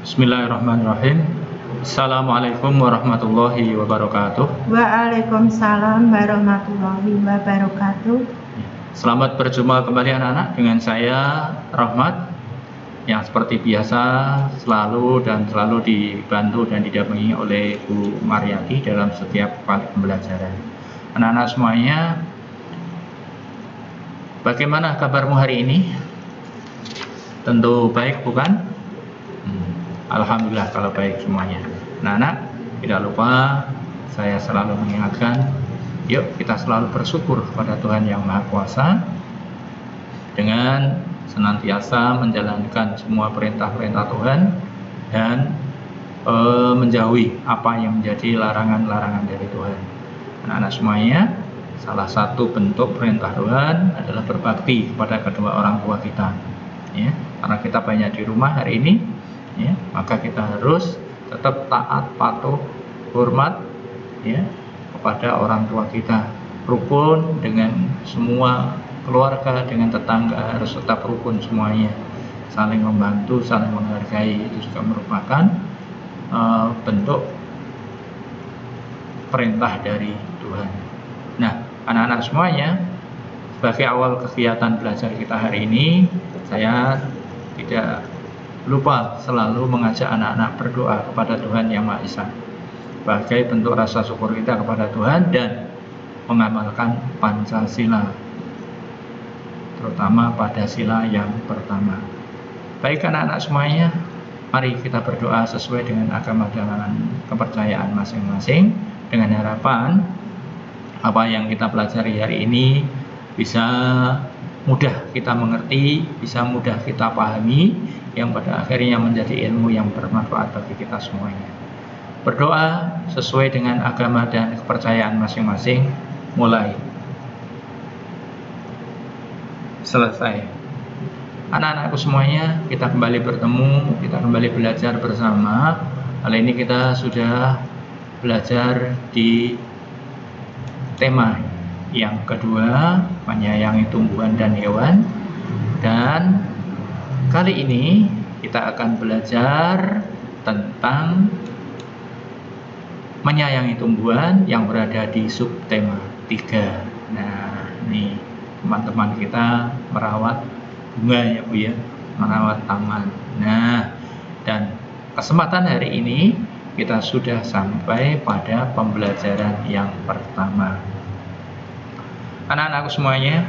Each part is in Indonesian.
Bismillahirrahmanirrahim. Assalamualaikum warahmatullahi wabarakatuh. Waalaikumsalam warahmatullahi wabarakatuh. Selamat berjumpa kembali anak-anak dengan saya Rahmat, yang seperti biasa selalu dibantu dan didampingi oleh Bu Mariati dalam setiap kali pembelajaran. Anak-anak semuanya, bagaimana kabarmu hari ini? Tentu baik, bukan? Alhamdulillah kalau baik semuanya. Anak-anak, tidak lupa saya selalu mengingatkan, yuk kita selalu bersyukur kepada Tuhan Yang Maha Kuasa dengan senantiasa menjalankan semua perintah-perintah Tuhan dan menjauhi apa yang menjadi larangan-larangan dari Tuhan. Anak-anak semuanya, salah satu bentuk perintah Tuhan adalah berbakti kepada kedua orang tua kita, ya. Karena kita banyak di rumah hari ini, ya, maka kita harus tetap taat, patuh, hormat, ya, kepada orang tua kita. Rukun dengan semua keluarga, dengan tetangga harus tetap rukun semuanya. Saling membantu, saling menghargai, itu juga merupakan bentuk perintah dari Tuhan. Nah, anak-anak semuanya, sebagai awal kegiatan belajar kita hari ini, saya tidak lupa selalu mengajak anak-anak berdoa kepada Tuhan Yang Maha Esa sebagai bentuk rasa syukur kita kepada Tuhan dan mengamalkan Pancasila, terutama pada sila yang pertama. Baik anak-anak semuanya, mari kita berdoa sesuai dengan agama dan kepercayaan masing-masing, dengan harapan apa yang kita pelajari hari ini bisa mudah kita mengerti, bisa mudah kita pahami, yang pada akhirnya menjadi ilmu yang bermanfaat bagi kita semuanya. Berdoa sesuai dengan agama dan kepercayaan masing-masing, mulai. Selesai. Anak-anakku semuanya, kita kembali bertemu, kita kembali belajar bersama. Kali ini kita sudah belajar di tema yang kedua, menyayangi tumbuhan dan hewan. Dan kali ini kita akan belajar tentang menyayangi tumbuhan yang berada di subtema 3. Nah, ini teman-teman kita merawat bunga ya Bu ya, merawat taman. Nah, dan kesempatan hari ini kita sudah sampai pada pembelajaran yang pertama. Anak-anakku semuanya,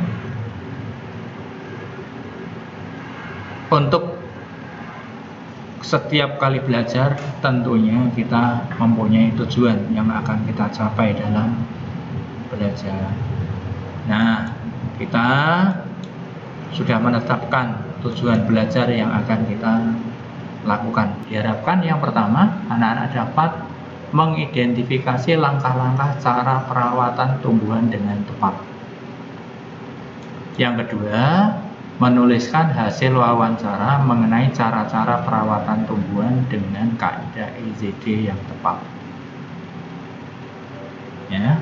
untuk setiap kali belajar tentunya kita mempunyai tujuan yang akan kita capai dalam belajar. Nah, kita sudah menetapkan tujuan belajar yang akan kita lakukan. Diharapkan yang pertama, anak-anak dapat mengidentifikasi langkah-langkah cara perawatan tumbuhan dengan tepat. Yang kedua, menuliskan hasil wawancara mengenai cara-cara perawatan tumbuhan dengan kaidah EZD yang tepat. Ya.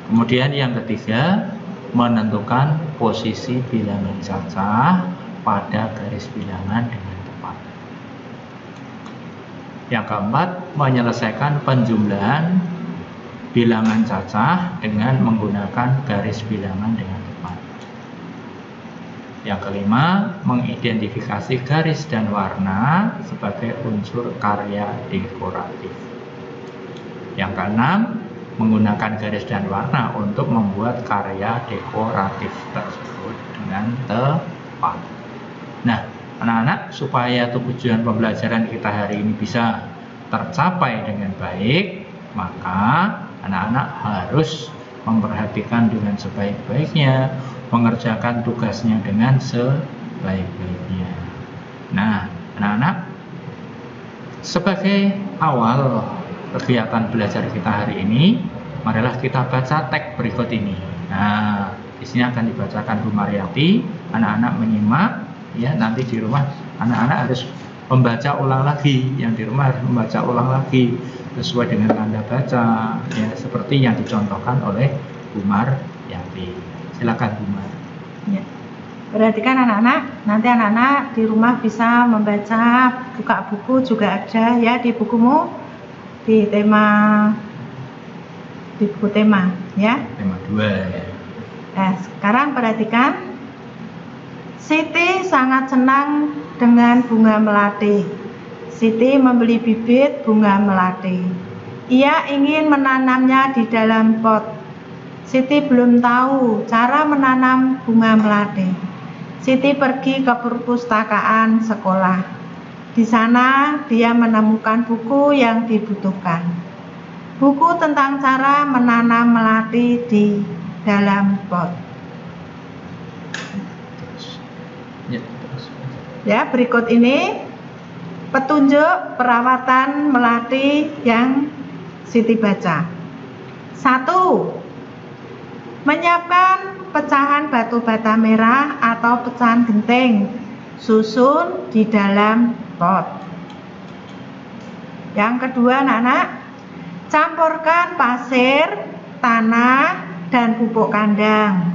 Kemudian yang ketiga, menentukan posisi bilangan cacah pada garis bilangan dengan tepat. Yang keempat, menyelesaikan penjumlahan bilangan cacah dengan menggunakan garis bilangan dengan tepat. Yang kelima, mengidentifikasi garis dan warna sebagai unsur karya dekoratif. Yang keenam, menggunakan garis dan warna untuk membuat karya dekoratif tersebut dengan tepat. Nah, anak-anak, supaya tujuan pembelajaran kita hari ini bisa tercapai dengan baik, maka anak-anak harus memperhatikan dengan sebaik-baiknya, mengerjakan tugasnya dengan sebaik-baiknya. Nah, anak-anak, sebagai awal kegiatan belajar kita hari ini, marilah kita baca teks berikut ini. Nah, di sini akan dibacakan Bu Mariati, anak-anak menyimak, ya, nanti di rumah anak-anak harus membaca ulang lagi, yang di rumah harus membaca ulang lagi sesuai dengan tanda baca, ya, seperti yang dicontohkan oleh Bu Mariati. Silakan Bu Mar. Ya. Berarti kan anak-anak, nanti anak-anak di rumah bisa membaca, buka buku juga ada ya di bukumu, di buku tema ya. Tema 2 ya. Nah, sekarang perhatikan. Siti sangat senang dengan bunga melati. Siti membeli bibit bunga melati. Ia ingin menanamnya di dalam pot. Siti belum tahu cara menanam bunga melati. Siti pergi ke perpustakaan sekolah. Di sana dia menemukan buku yang dibutuhkan. Buku tentang cara menanam melati di dalam pot. Ya, berikut ini petunjuk perawatan melati yang Siti baca. 1. Menyiapkan pecahan batu bata merah atau pecahan genting, susun di dalam pot. Yang kedua, anak-anak, campurkan pasir, tanah, dan pupuk kandang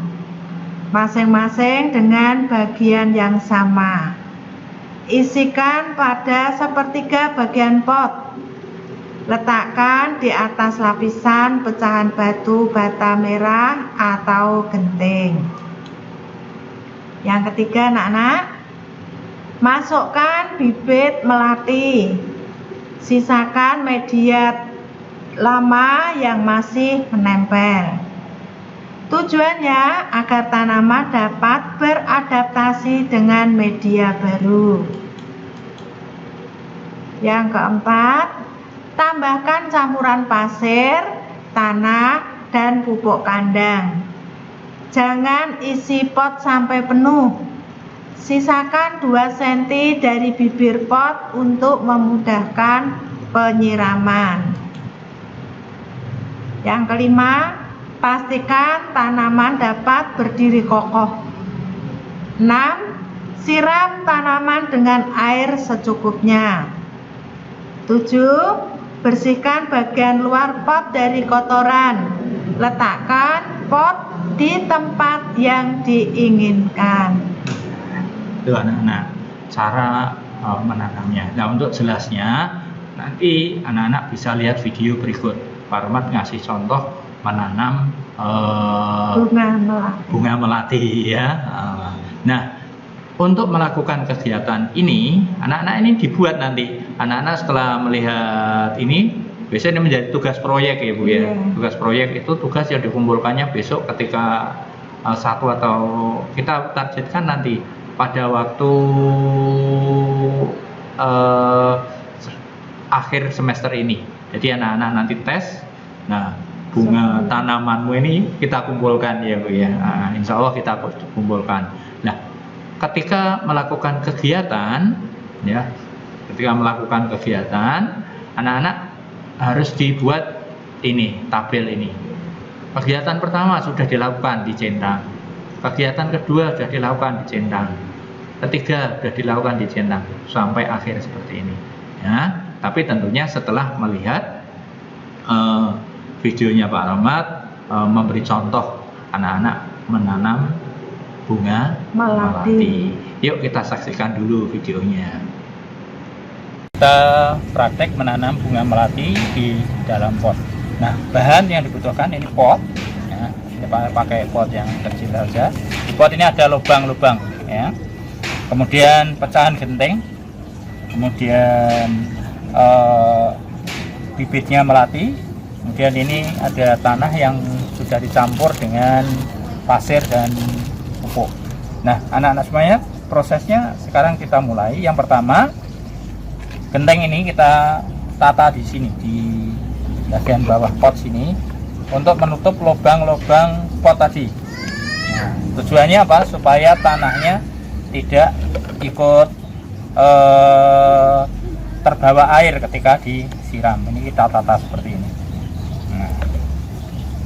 masing-masing dengan bagian yang sama. Isikan pada sepertiga bagian pot. Letakkan di atas lapisan pecahan batu bata merah atau genting. Yang ketiga, anak-anak, masukkan bibit melati. Sisakan media lama yang masih menempel. Tujuannya agar tanaman dapat beradaptasi dengan media baru. Yang keempat, tambahkan campuran pasir, tanah, dan pupuk kandang. Jangan isi pot sampai penuh. Sisakan 2 cm dari bibir pot untuk memudahkan penyiraman. Yang kelima, pastikan tanaman dapat berdiri kokoh. 6. Siram tanaman dengan air secukupnya. 7. Bersihkan bagian luar pot dari kotoran. Letakkan pot di tempat yang diinginkan. Itu anak-anak cara menanamnya. Nah, untuk jelasnya nanti anak-anak bisa lihat video berikut. Pak Rahmat ngasih contoh menanam bunga melati ya. Nah, untuk melakukan kegiatan ini, anak-anak ini dibuat nanti. Anak-anak setelah melihat ini, biasanya ini menjadi tugas proyek ya Bu ya. Tugas proyek itu tugas yang dikumpulkannya besok ketika satu atau kita targetkan nanti pada waktu akhir semester ini. Jadi anak-anak nanti tes. Nah, bunga tanamanmu ini kita kumpulkan ya Bu ya. Nah, insya Allah kita kumpulkan. Nah, ketika melakukan kegiatan ya, anak-anak harus dibuat ini tabel ini. Kegiatan pertama sudah dilakukan dicentang. Kegiatan kedua sudah dilakukan dicentang. Ketiga sudah dilakukan dicentang sampai akhir seperti ini. Ya, tapi tentunya setelah melihat videonya Pak Rahmat memberi contoh anak-anak menanam bunga melati. Yuk kita saksikan dulu videonya. Kita praktek menanam bunga melati di dalam pot. Nah, bahan yang dibutuhkan ini pot. Ya, kita pakai pot yang kecil saja. Di pot ini ada lubang-lubang. Ya. Kemudian pecahan genting. Kemudian bibitnya melati. Kemudian ini ada tanah yang sudah dicampur dengan pasir dan pupuk. Nah, anak-anak semuanya, prosesnya sekarang kita mulai. Yang pertama, genteng ini kita tata di sini di bagian bawah pot sini untuk menutup lubang-lubang pot tadi. Nah, tujuannya apa? Supaya tanahnya tidak ikut terbawa air ketika disiram. Ini kita tata seperti ini. Nah,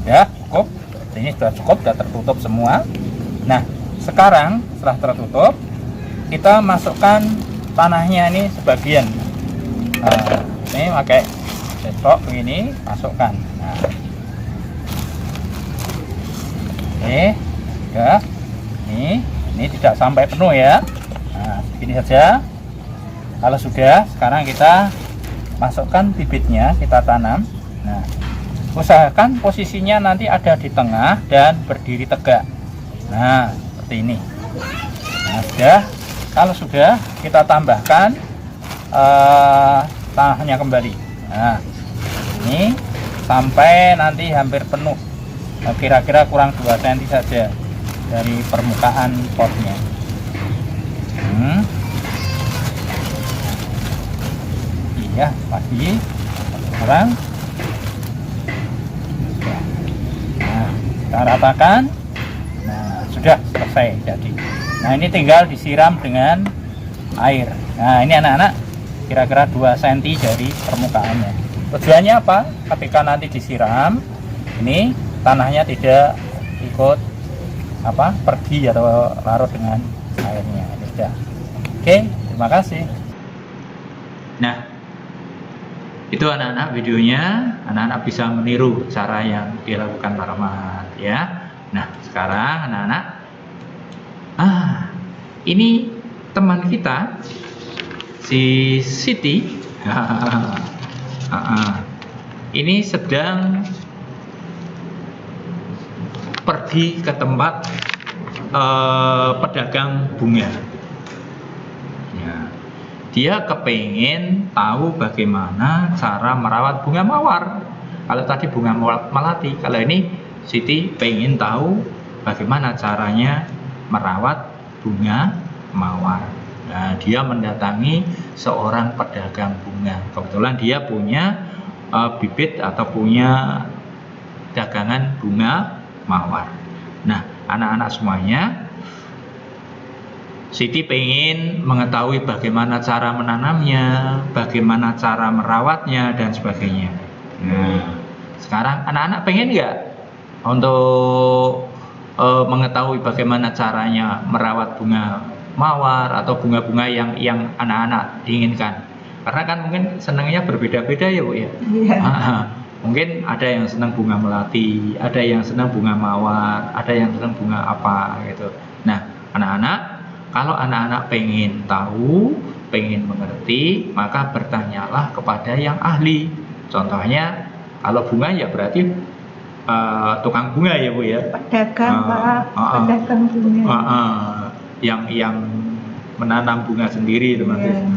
ya cukup. Ini sudah cukup, sudah tertutup semua. Nah, sekarang setelah tertutup, kita masukkan tanahnya ini sebagian. Ini pakai sendok begini, masukkan. Nah, oke, ya, ini Ini tidak sampai penuh ya. Nah, begini saja. Kalau sudah, sekarang kita masukkan bibitnya, kita tanam. Nah, usahakan posisinya nanti ada di tengah dan berdiri tegak. Nah, seperti ini. Nah, sudah. Kalau sudah, kita tambahkan tanahnya kembali. Nah, ini sampai nanti hampir penuh. Kira-kira kurang 2 cm saja dari permukaan potnya. Iya, lagi sekarang. Nah, kita ratakan. Nah, sudah selesai jadi. Nah, ini tinggal disiram dengan air. Nah, ini anak-anak kira-kira 2 cm dari permukaannya. Tujuannya apa? Ketika nanti disiram, ini tanahnya tidak ikut pergi atau larut dengan airnya. Sudah. Oke, terima kasih. Nah, itu anak-anak videonya. Anak-anak bisa meniru cara yang dilakukan Pak Rahmat ya. Nah, sekarang anak-anak, ini teman kita si Siti ini sedang pergi ke tempat pedagang bunga ya. Dia kepengen tahu bagaimana cara merawat bunga mawar. Kalau tadi bunga melati, kalau ini Siti pengen tahu bagaimana caranya merawat bunga mawar. Nah, dia mendatangi seorang pedagang bunga. Kebetulan dia punya bibit atau punya dagangan bunga mawar. Nah, anak-anak semuanya, Siti pengen mengetahui bagaimana cara menanamnya, bagaimana cara merawatnya, dan sebagainya. Nah, sekarang anak-anak pengen nggak untuk mengetahui bagaimana caranya merawat bunga mawar atau bunga-bunga yang anak-anak inginkan? Karena kan mungkin senangnya berbeda-beda ya Bu ya. Mungkin ada yang senang bunga melati, ada yang senang bunga mawar, ada yang senang bunga apa gitu. Nah, anak-anak, kalau anak-anak pengen tahu, pengen mengerti, maka bertanyalah kepada yang ahli. Contohnya, kalau bunga ya berarti tukang bunga ya Bu ya. Pedagang Pak, pedagang bunga. Yang menanam bunga sendiri teman-teman.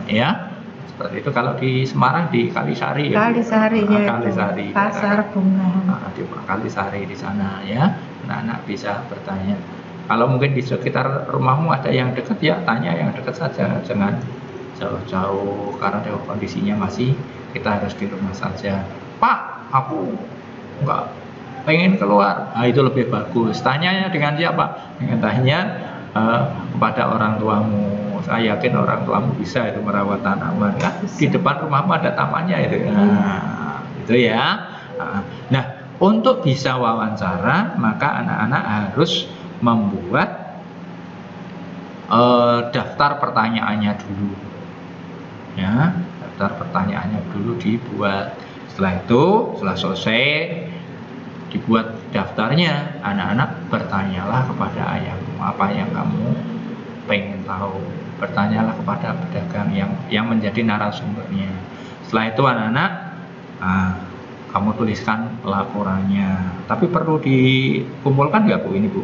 Ya. Seperti itu. Kalau di Semarang di Kalisari ya. Kalisari ya. Kalisari. Pasar bunga. Di Kalisari di sana ya. Anak-anak bisa bertanya. Kalau mungkin di sekitar rumahmu ada yang dekat ya, tanya yang dekat saja, jangan jauh-jauh karena kondisinya masih kita harus di rumah saja. Pak, aku enggak pengen keluar. Nah, itu lebih bagus. Tanyanya dengan siapa? Dengan tanya kepada orang tuamu. Saya yakin orang tuamu bisa itu merawat tanaman kan? Di depan rumahmu ada tamannya itu. Nah, itu ya. Nah, untuk bisa wawancara maka anak-anak harus membuat daftar pertanyaannya dulu. Ya, daftar pertanyaannya dulu dibuat. Setelah itu, setelah selesai dibuat daftarnya, anak-anak bertanyalah kepada ayahmu apa yang kamu pengen tahu. Bertanyalah kepada pedagang yang menjadi narasumbernya. Setelah itu anak-anak, kamu tuliskan laporannya. Tapi perlu dikumpulkan nggak Bu ini Bu?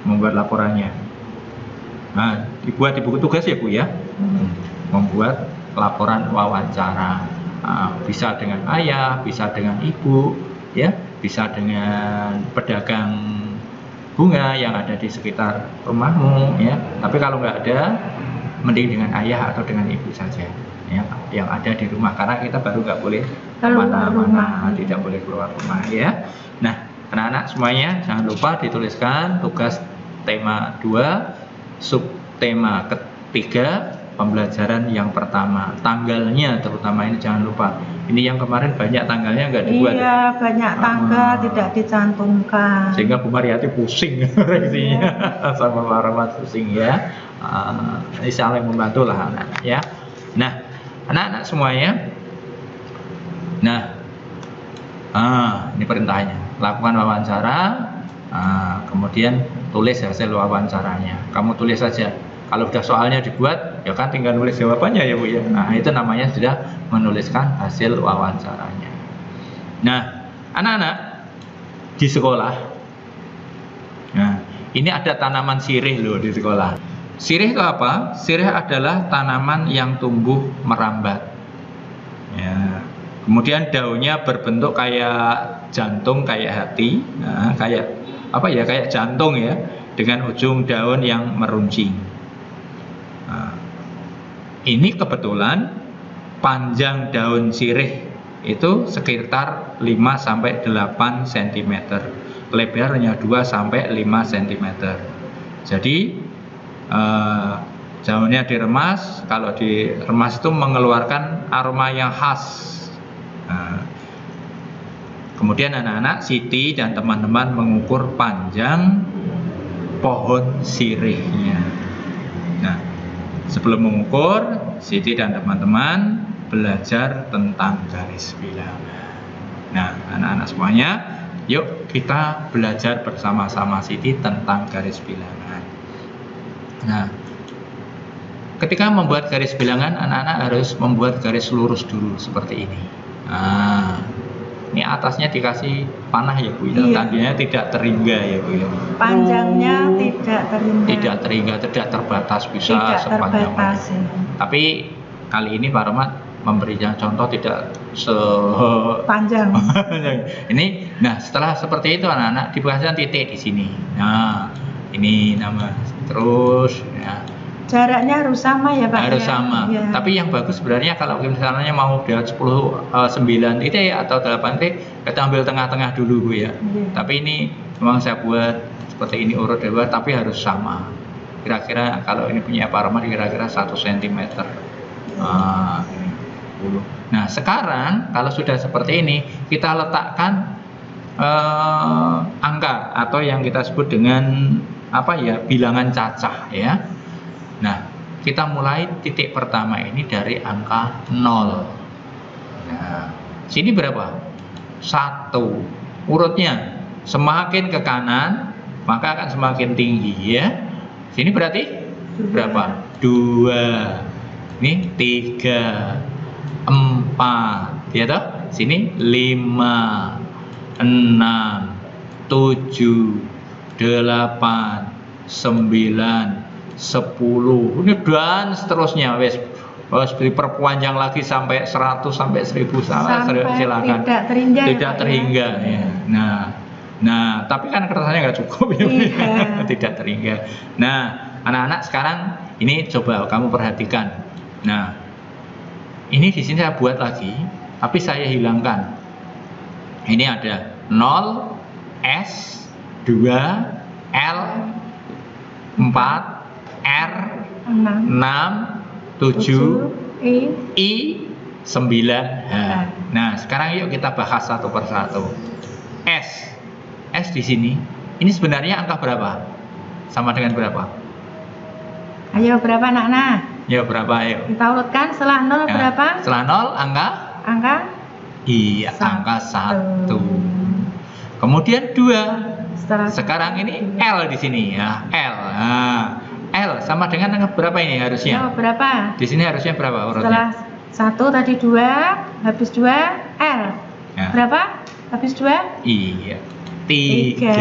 Membuat laporannya. Nah, dibuat di buku tugas ya Bu ya. Membuat laporan wawancara. Bisa dengan ayah, bisa dengan ibu, ya, bisa dengan pedagang bunga yang ada di sekitar rumahmu, ya. Tapi kalau nggak ada, mending dengan ayah atau dengan ibu saja, ya, yang ada di rumah. Karena kita baru nggak boleh kemana-mana, tidak boleh keluar rumah, ya. Nah, anak-anak semuanya jangan lupa dituliskan tugas tema 2, subtema ketiga. Pembelajaran yang pertama, tanggalnya terutama ini jangan lupa. Ini yang kemarin banyak tanggalnya nggak dibuat. Iya, banyak tanggal tidak dicantumkan. Sehingga Bu Mariati pusing reaksinya sama Pak Rahmat pusing ya. Ini saling membantu lah anak-anak ya. Nah, anak-anak semuanya. Nah, ini perintahnya. Lakukan wawancara, kemudian tulis hasil wawancaranya. Kamu tulis saja. Kalau udah soalnya dibuat, ya kan tinggal nulis jawabannya ya Bu ya. Nah, itu namanya sudah menuliskan hasil wawancaranya. Nah, anak-anak di sekolah, nah, ini ada tanaman sirih loh di sekolah. Sirih itu apa? Sirih adalah tanaman yang tumbuh merambat. Ya. Kemudian daunnya berbentuk kayak jantung, kayak hati, nah, kayak apa ya? Kayak jantung ya, dengan ujung daun yang meruncing. Nah, ini kebetulan panjang daun sirih itu sekitar 5-8 cm, lebarnya 2-5 cm. Jadi daunnya diremas, kalau diremas itu mengeluarkan aroma yang khas. Nah, kemudian anak-anak, Siti dan teman-teman mengukur panjang pohon sirihnya. Nah, sebelum mengukur, Siti dan teman-teman belajar tentang garis bilangan. Nah, anak-anak semuanya, yuk kita belajar bersama-sama Siti tentang garis bilangan. Nah, ketika membuat garis bilangan, anak-anak harus membuat garis lurus dulu seperti ini. Nah, ini atasnya dikasih panah ya Bu, Iya. tandanya tidak teringga ya Bu ya. Panjangnya tidak teringga. Tidak teringga, tidak terbatas, bisa Tidak sepanjang. terbatas, ya. Tapi kali ini Pak Rahmat memberikan contoh tidak Panjang. ini. Nah, setelah seperti itu anak-anak diberikan titik di sini. Nah, ini nama terus. Ya. Jaraknya harus sama ya Pak? Harus ya? sama. Ya. Tapi yang bagus sebenarnya kalau misalnya mau dia 9 titik atau 8 titik, kita ambil tengah-tengah dulu Bu ya. Iya. Tapi ini memang saya buat seperti ini urut dua, tapi harus sama. Kira-kira kalau ini punya Pak Rahmat kira-kira 1 cm. Nah, sekarang kalau sudah seperti ini, kita letakkan angka atau yang kita sebut dengan apa ya, bilangan cacah ya. Nah, kita mulai titik pertama ini dari angka 0. Nah, sini berapa? 1. Urutnya semakin ke kanan maka akan semakin tinggi ya. Sini berarti berapa? 2. Ini 3, 4, ya toh? Sini 5, 6, 7, 8, 9, 10. Ini dan seterusnya wes. Diperpanjang lagi sampai 100 sampai 1000 silakan. Tidak terhingga. Tidak terhingga ya. Nah, tapi kan kertasnya nggak cukup ya. Iya. Tidak terhingga. Nah, anak-anak sekarang ini coba kamu perhatikan. Nah, ini di sini saya buat lagi, tapi saya hilangkan. Ini ada 0, S, 2, L, 4, R, 6, 7, I, 9. Nah, sekarang yuk kita bahas satu persatu. S di sini, ini sebenarnya angka berapa? Sama dengan berapa? Ayo berapa anak-anak? Ya berapa ayo? Kita urutkan setelah 0 Ya, berapa? setelah 0 angka? Angka? Iya, angka 1. Kemudian 2. Sekarang ini L di sini ya, L. Nah, L sama dengan angka berapa ini harusnya? Ayo berapa? Di sini harusnya berapa Setelah urutnya? 1 tadi 2, habis 2 L. Ya. Berapa? Habis 2? Iya, 3.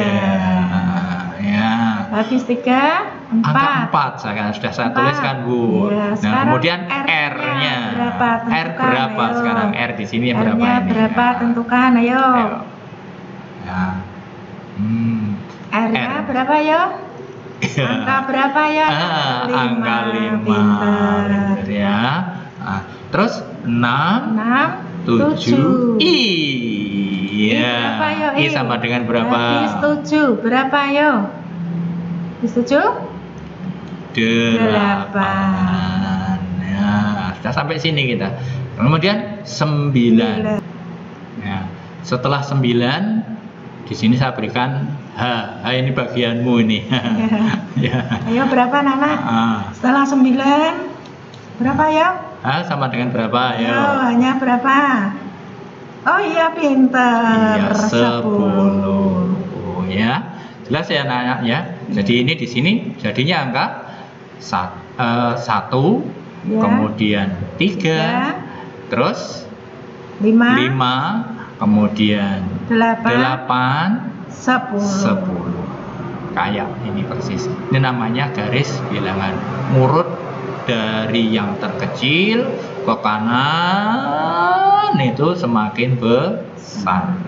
Ya. Habis 3, 4. Angka 4 sudah saya tuliskan Bu. Iya, Nah, kemudian R-nya R-nya. berapa? R Tentukan, berapa ayo. sekarang? R di sini berapa R-nya ini? berapa? Ya. Tentukan, ayo. Ya. R-nya R. berapa, yo? Angka berapa ya? Angka 5. Pintar. Benar ya. Nah, terus 6, 7, 7. Iya. Berapa, yo? I sama dengan berapa? Habis 7. Berapa, yo? Habis 7? 8. Ya, sudah sampai sini kita. Kemudian 9. Ya, setelah 9 di sini saya berikan H. Ini bagianmu ini. Ya. Ayo berapa Nana? Setelah 9 berapa ya? H sama dengan berapa? Ayo, Ayo. hanya berapa? Oh iya pintar. Iya, 10. Oh, ya. Jelas ya anak-anak ya. Jadi ini di sini jadinya angka 1, Ya. kemudian 3, terus 5, 5, kemudian 8, 10. Kayak ini persis. Ini namanya garis bilangan. Ngurut dari yang terkecil ke kanan itu semakin besar.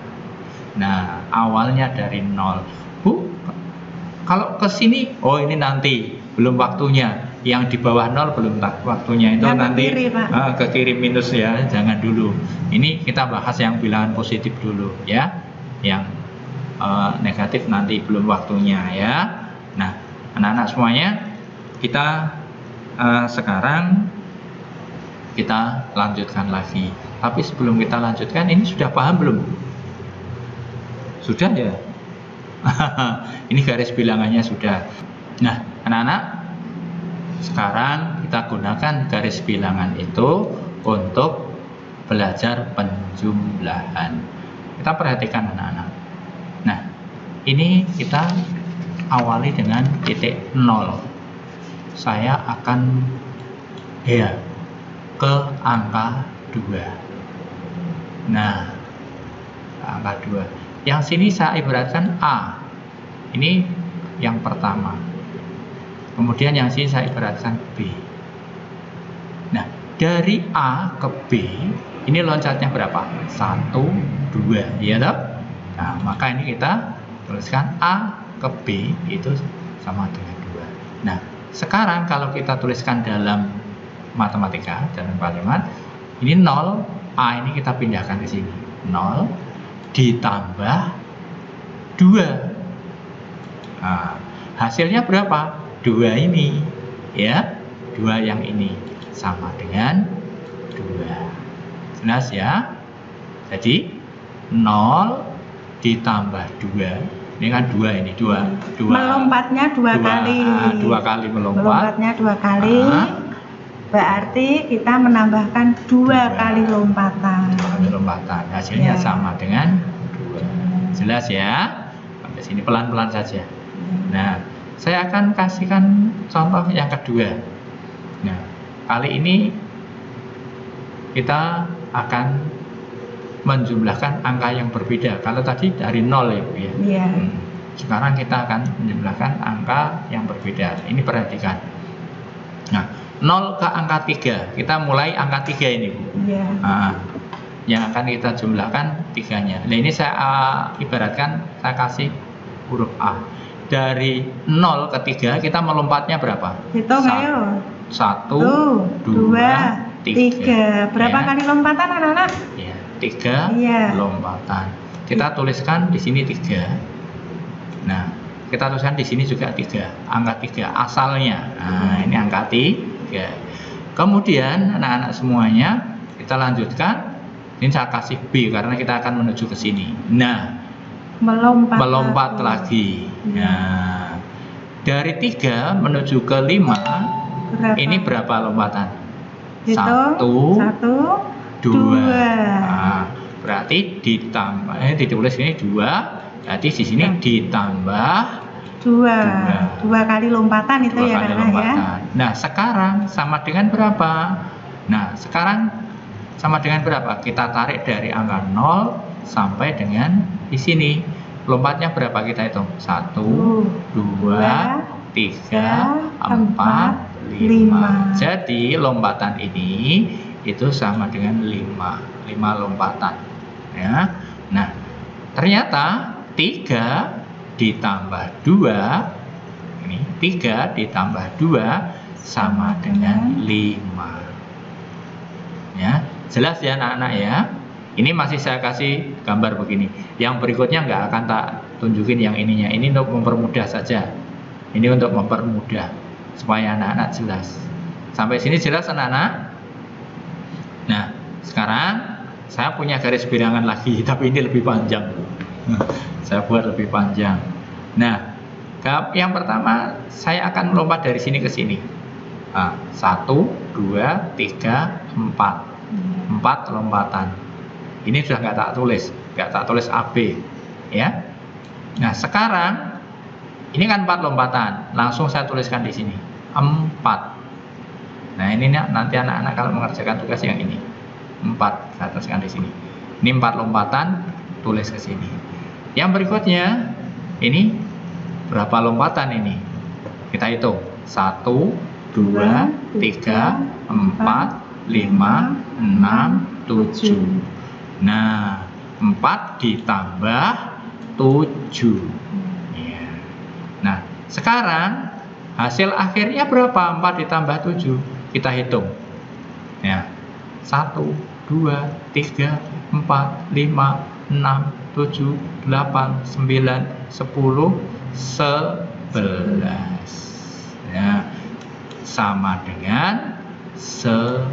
Nah, awalnya dari 0. Bu, kalau ke sini, oh ini nanti, belum waktunya. Yang di bawah 0 belum waktunya, itu Yang ke nanti kiri, Pak. ke kiri minus ya, jangan dulu. Ini kita bahas yang bilangan positif dulu ya. Yang negatif nanti belum waktunya ya. Nah, anak-anak semuanya, kita sekarang kita lanjutkan lagi. Tapi sebelum kita lanjutkan, ini sudah paham belum? Sudah ya? Ini garis bilangannya sudah. Nah, anak-anak, sekarang kita gunakan garis bilangan itu untuk belajar penjumlahan. Kita perhatikan anak-anak. Nah, ini kita awali dengan titik 0. Saya akan ke angka 2. Nah, angka 2. Yang sini saya ibaratkan A. Ini yang pertama. Kemudian yang sini saya ibaratkan B. Nah, dari A ke B, ini loncatnya berapa? 1, 2, ya toh? Nah, maka ini kita tuliskan A ke B itu sama dengan 2. Nah, sekarang kalau kita tuliskan dalam matematika, dalam kalimat, ini 0, A ini kita pindahkan ke sini. 0 ditambah 2. Nah, hasilnya berapa? 2 ini, ya. 2 yang ini sama dengan 2. Jelas ya? Jadi 0 ditambah 2. Ini kan 2 ini, 2. Melompatnya 2 kali. 2 kali melompat. Melompatnya 2 kali. Berarti kita menambahkan 2 kali lompatan. Lompatan. Hasilnya sama dengan 2. Jelas ya? Sampai sini pelan-pelan saja. Nah, saya akan kasihkan contoh yang kedua. Nah, kali ini kita akan menjumlahkan angka yang berbeda. Kalau tadi dari 0 ya Bu ya. Iya. Sekarang kita akan menjumlahkan angka yang berbeda. Ini perhatikan. Nah, 0 ke angka 3. Kita mulai angka 3 ini Bu. Iya. Nah, yang akan kita jumlahkan 3-nya. Nah, ini saya ibaratkan, saya kasih huruf A. Dari 0 ke 3 kita melompatnya berapa? Hitung ayo. 1, 2, 3. Berapa ya. kali lompatan anak-anak? Ya, 3 Iya. lompatan. Kita tuliskan di sini 3. Nah, kita tuliskan di sini juga 3. Angka 3 asalnya. Nah, ini angka 3. Kemudian anak-anak semuanya kita lanjutkan. Ini saya kasih B karena kita akan menuju ke sini. Nah, melompat lagi. Nah, dari 3 menuju ke 5, ini berapa lompatan? 1, 2. Nah, berarti ditambah, ditulis ini 2, berarti di sini ditambah 2 kali lompatan itu 2 ya kali Kakak lompatan. ya. Nah, sekarang sama dengan berapa? Nah, sekarang sama dengan berapa? Kita tarik dari angka 0 sampai dengan di sini. Lompatnya berapa kita hitung? 1, 2, 3, 4, 5. Jadi lompatan ini itu sama dengan 5 lompatan. Ya. Nah, ternyata 3 ditambah 2, ini 3 ditambah 2 sama dengan 5. Ya, jelas ya anak-anak ya. Ini masih saya kasih gambar begini. Yang berikutnya nggak akan tak tunjukin yang ininya. Ini untuk mempermudah saja. Ini untuk mempermudah supaya anak-anak jelas. Sampai sini jelas anak-anak? Nah, sekarang saya punya garis bilangan lagi, tapi ini lebih panjang. Saya buat lebih panjang. Nah, yang pertama saya akan melompat dari sini ke sini. 1, 2, 3, 4. 4 lompatan. Ini sudah nggak tak tulis AB, ya. Nah, sekarang Ini kan 4 lompatan, langsung saya tuliskan di sini 4. Nah ini nanti anak-anak kalau mengerjakan tugas yang ini 4, saya tuliskan di sini. Ini 4 lompatan, tulis ke sini. Yang berikutnya ini berapa lompatan ini? Kita hitung 1, 2, 3, 4, 5, 6, 7. Nah 4 ditambah 7. Nah, sekarang hasil akhirnya berapa? 4 ditambah 7. Kita hitung. Ya. 1, 2, 3, 4, 5, 6, 7, 8, 9, 10, 11. Ya. Sama dengan 11.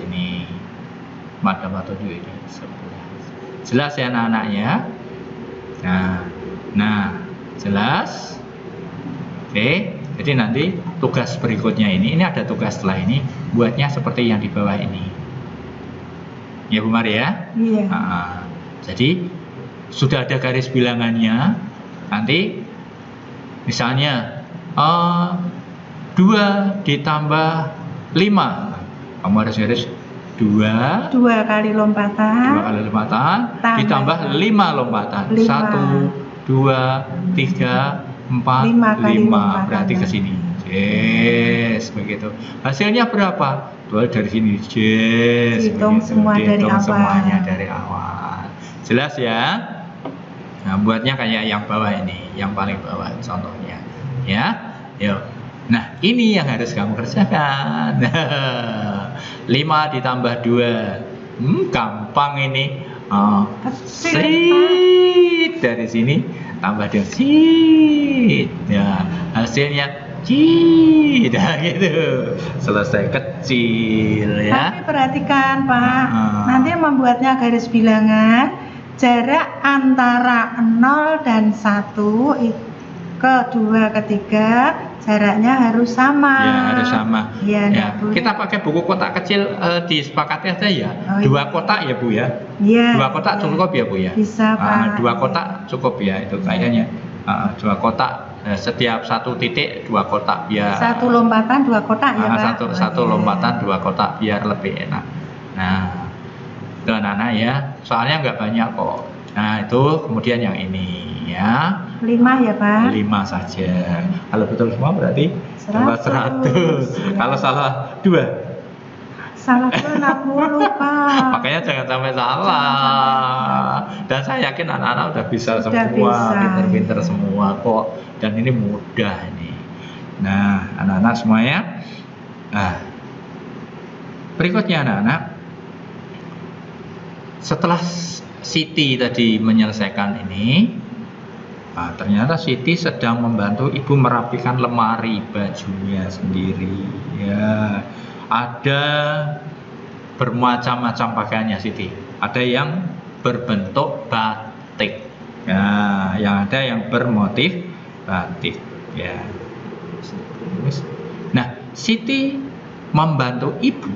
Ini tambah 7 ini 11. Jelas ya anak-anaknya? Nah, jelas. Oke, jadi nanti tugas berikutnya ini ada tugas setelah ini, buatnya seperti yang di bawah ini. Ya Bu Mari ya? Iya. Jadi sudah ada garis bilangannya. Nanti misalnya 2 ditambah 5. Kamu harus garis 2 kali lompatan. 2 kali lompatan ditambah 5 lompatan. 1, 2, 3, 4, 5. Berarti ke sini. Yes, begitu. Hasilnya berapa? Dari sini. Yes, hitung semua dari awal. Semuanya dari awal. Jelas ya? Nah, buatnya kayak yang bawah ini, yang paling bawah contohnya. Ya. Yuk. Nah, ini yang harus kamu kerjakan. 5 ditambah 2. Gampang ini. Sit dari sini tambah dengan sit. Ya, hasilnya sit. Nah, gitu. Selesai kecil ya. Tapi perhatikan, Pak. Nanti membuatnya garis bilangan jarak antara 0 dan 1 ke 2 ke 3 jaraknya harus sama. Ya, harus sama. Ya. Kita pakai buku kotak kecil disepakati aja ya. 2 kotak ya Bu ya. Iya. 2 kotak cukup ya Bu ya. Bisa Pak. 2 kotak cukup ya itu kayaknya. 2 kotak setiap 1 titik 2 kotak biar. 1 lompatan 2 kotak ya Pak. Satu lompatan 2 kotak biar lebih enak. Nah, itu anak-anak ya. Soalnya nggak banyak kok. Nah itu kemudian yang ini ya. 5 ya Pak. 5 saja. Kalau betul semua berarti 100. Kalau salah 2. Salah 60 Pak. Makanya jangan sampai salah. Dan saya yakin anak-anak udah bisa semua, pinter-pinter semua kok. Dan ini mudah nih. Nah, anak-anak semuanya. Nah, berikutnya anak-anak. Setelah Siti tadi menyelesaikan ini, ternyata Siti sedang membantu ibu merapikan lemari bajunya sendiri. Ya, ada bermacam-macam pakaiannya Siti. Ada yang berbentuk batik, ya, yang ada yang bermotif batik. Ya. Nah, Siti membantu ibu.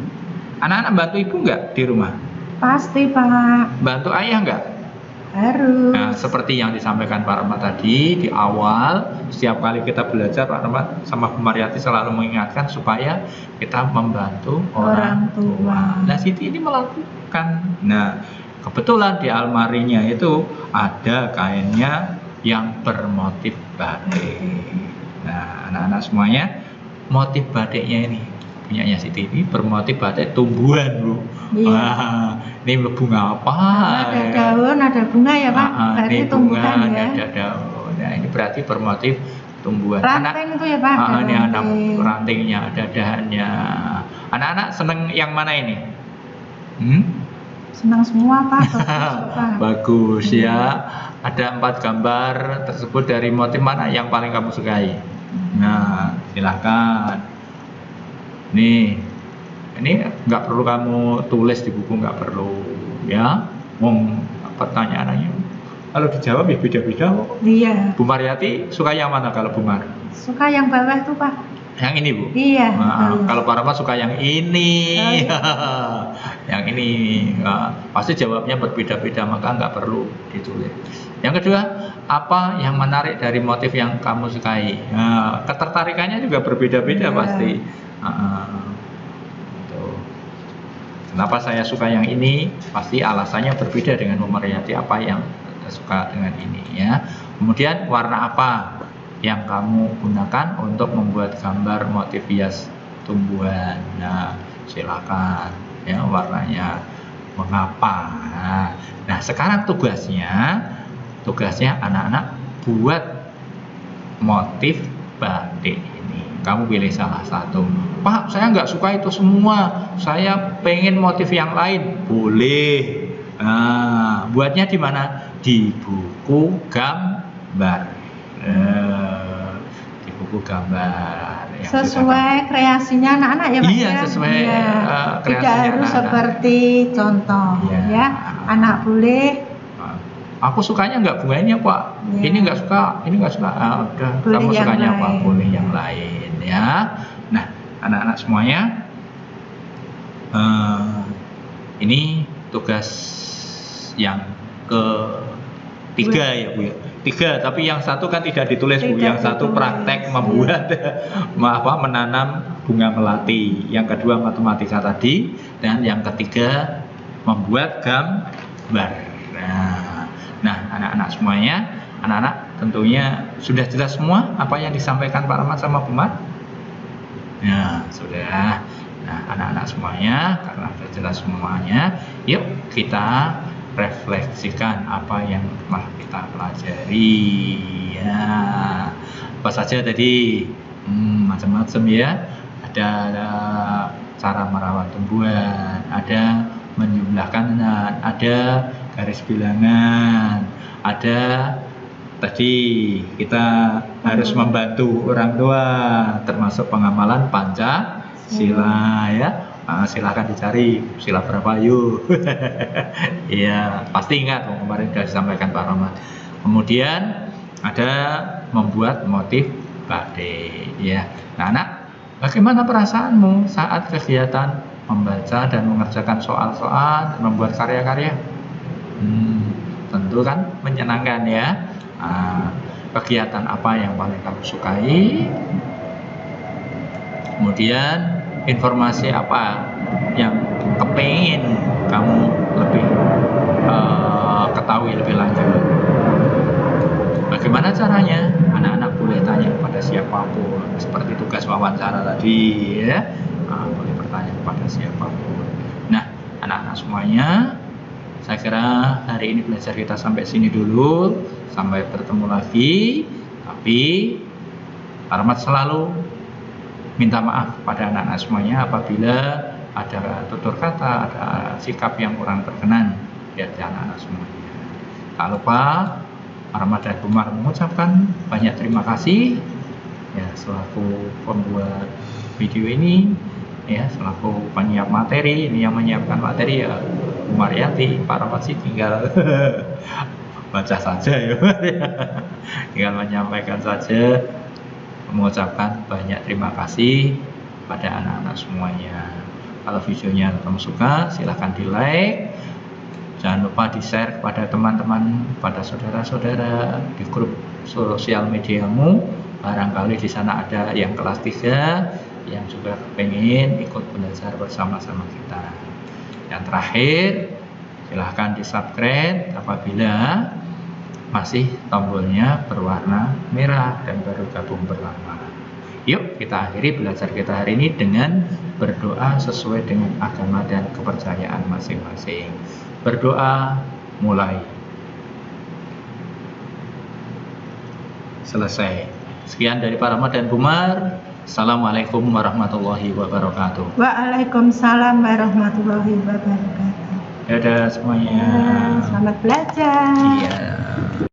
Anak-anak bantu ibu nggak di rumah? Pasti Pak. Bantu ayah nggak? Harus. Nah, seperti yang disampaikan Pak Rahmat tadi di awal, setiap kali kita belajar Pak Rahmat sama Bu Mariati selalu mengingatkan supaya kita membantu orang tua. Nah, Siti ini melakukan. Nah, kebetulan di almarinya itu ada kainnya yang bermotif batik. Nah, anak-anak semuanya, motif batiknya ini punyanya Siti ini bermotif batik tumbuhan Bu. Iya. Wah, ini bunga apa? Ada daun, ada bunga ya Pak. Berarti ini tumbuhan bunga, ya. ada daun. Nah, ini berarti bermotif tumbuhan. Ranting itu ya Pak. Ini ada rantingnya, ada dahannya. Anak-anak seneng yang mana ini? Senang semua Pak. Bagus, Pak. Bagus ya. Ada 4 gambar tersebut dari motif mana yang paling kamu sukai? Nah, silakan. Nih, ini nggak perlu kamu tulis di buku, nggak perlu ya. Pertanyaannya kalau dijawab ya beda-beda kok. Iya. Bu Mariati suka yang mana kalau Bu Mar? Suka yang bawah tuh Pak. Yang ini Bu? Iya. Kalau Pak Rahmat suka yang ini, Oh, iya. yang ini, pasti jawabnya berbeda-beda, maka nggak perlu ditulis. Yang kedua, apa yang menarik dari motif yang kamu sukai? Ketertarikannya juga berbeda-beda pasti. Tuh. Kenapa saya suka yang ini? Pasti alasannya berbeda dengan pemerhati apa yang suka dengan ini ya. Kemudian warna apa yang kamu gunakan untuk membuat gambar motif hias tumbuhan? Nah, silakan ya warnanya mengapa. Nah, sekarang tugasnya anak-anak buat motif batik ini. Kamu pilih salah satu. Pak, saya nggak suka itu semua. Saya pengen motif yang lain. Boleh. Nah, buatnya di mana? Di buku gambar. Di buku gambar yang sesuai kreasinya anak-anak ya Pak? Iya, sesuai kreasinya tidak harus anak-anak. Seperti contoh ya. Anak boleh aku sukanya nggak bunga ini Pak, ini nggak suka, ini nggak suka. Udah, boleh kamu sukanya apa? lain. Boleh yang lain ya. Nah, anak-anak semuanya, ini tugas yang ketiga ya Bu ya. 3, tapi yang satu kan tidak ditulis Bu. Yang satu praktek membuat menanam bunga melati. Yang kedua matematika tadi, dan yang ketiga membuat gambar. Nah, anak-anak semuanya, anak-anak tentunya sudah jelas semua apa yang disampaikan Pak Rahmat sama Bu Mat? Ya, sudah. Nah, anak-anak semuanya, karena sudah jelas semuanya, yuk kita refleksikan apa yang telah kita pelajari ya. Apa saja tadi? Macam-macam ya. Ada cara merawat tumbuhan, ada menjumlahkan, ada garis bilangan, ada tadi kita harus membantu orang tua, termasuk pengamalan Pancasila ya. Silahkan dicari sila berapa yuk. Iya, pasti ingat kemarin sudah disampaikan Pak Rahmat. Kemudian ada membuat motif batik ya. Nah, anak, bagaimana perasaanmu saat kegiatan membaca dan mengerjakan soal-soal dan membuat karya-karya? Tentu kan menyenangkan ya. Kegiatan apa yang paling kamu sukai? Kemudian informasi apa yang kepengen kamu lebih ketahui lebih lanjut? Bagaimana caranya? Anak-anak boleh tanya kepada siapapun, seperti tugas wawancara tadi ya. Boleh bertanya kepada siapapun. Nah, anak-anak semuanya, saya kira hari ini belajar kita sampai sini dulu. Sampai bertemu lagi. Tapi Pak Rahmat selalu minta maaf pada anak-anak semuanya apabila ada tutur kata, ada sikap yang kurang berkenan di anak-anak semuanya. Tak lupa Pak Rahmat dan Bu Mar mengucapkan banyak terima kasih ya selaku pembuat video ini ya, selaku penyiap materi. Ini yang menyiapkan materi ya Bu Mariati. Pak Rahmat sih tinggal baca saja ya, tinggal menyampaikan saja. Mengucapkan banyak terima kasih pada anak-anak semuanya. Kalau videonya kamu suka, silahkan di like. Jangan lupa di share kepada teman-teman, pada saudara-saudara di grup sosial mediamu. Barangkali di sana ada yang kelas 3 yang juga pengen ikut belajar bersama-sama kita. Yang terakhir, silahkan di subscribe apabila masih tombolnya berwarna merah dan baru gabung bersama. Yuk kita akhiri belajar kita hari ini dengan berdoa sesuai dengan agama dan kepercayaan masing-masing. Berdoa mulai. Selesai. Sekian dari Pak Rahmat dan Bu Mar. Assalamualaikum warahmatullahi wabarakatuh. Waalaikumsalam warahmatullahi wabarakatuh. Dadah semuanya. Selamat belajar. Iya.